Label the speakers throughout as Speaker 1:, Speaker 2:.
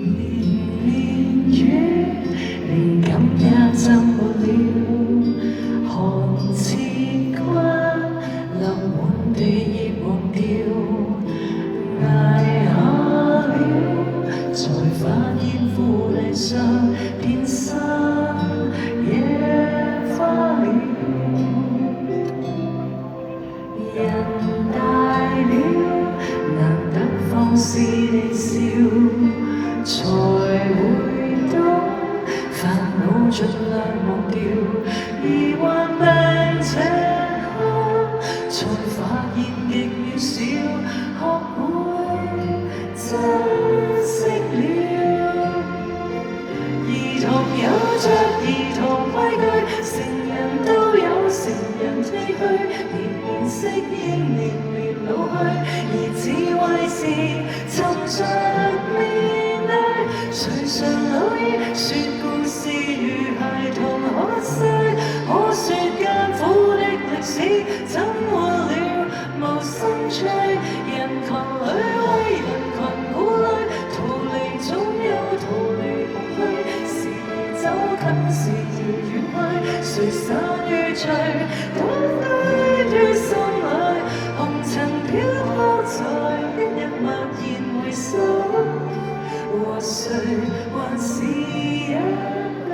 Speaker 1: 年雨，靈感也浸沒了，寒刺骨，淋滿地已忘掉，捱下了，才發現負離上變身野花了。人大了，難得放肆地笑，才會懂煩惱盡量忘掉，而患病這刻才發現極渺小，學會珍惜了。兒童有着兒童規矩，成人都有成人唏噓，年年適應，年年老去，而智慧是尋着面對。誰常老矣，說故事如孩童，可惜可說艱苦的歷史，怎活了無生趣，人群裏為人群鼓勵，逃離總有逃離空虛，時而走近，時而遠去，誰散與聚，都飛於心裏，紅塵飄泊在一日默然回首，和誰還是一對。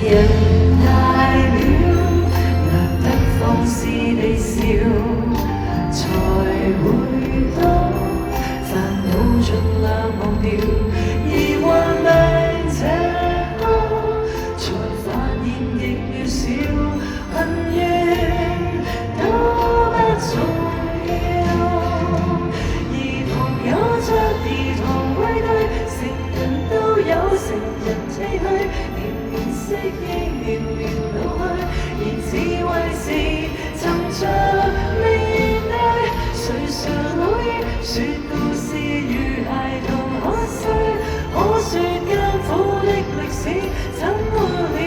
Speaker 1: 人大了，難得放肆地笑，才會懂煩惱盡量忘掉，而患病這刻才發現極渺小，恨怨都不重要。兒童有着兒童規矩，成人都有成人唏噓，適應年年老去，而智慧是尋着面對。誰常老矣，說故事如孩童，可惜可說艱苦的歷史，怎活了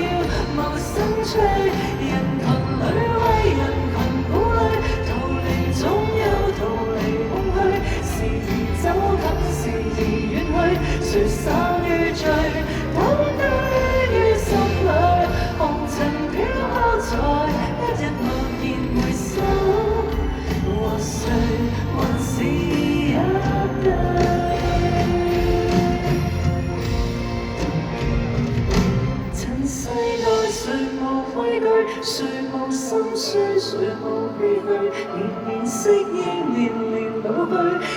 Speaker 1: 無生趣，人群裏為人群鼓勵，逃離總有逃離空虛，時而走近，時而遠去，誰散與聚，都堆於心裏，紅塵飄泊在一日默然回首，和誰還是一對。塵世內誰無規矩，誰無心酸，誰無唏噓，年年適應，年年老去，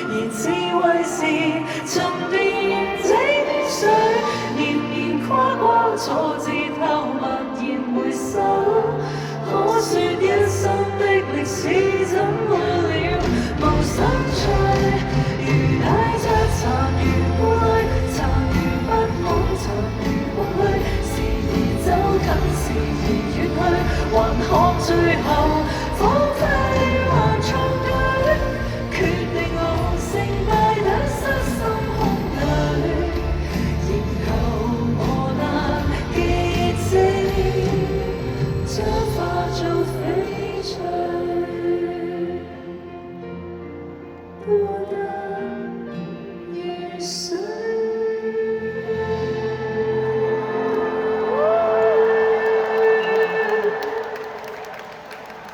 Speaker 1: 而智慧是沉澱這滴水，年年跨過挫折後默然回首，可說一生的歷史怎活了無生趣，如帶着殘餘顧慮，殘餘不滿，殘餘空虛，時而走近，時而遠去，還看最後。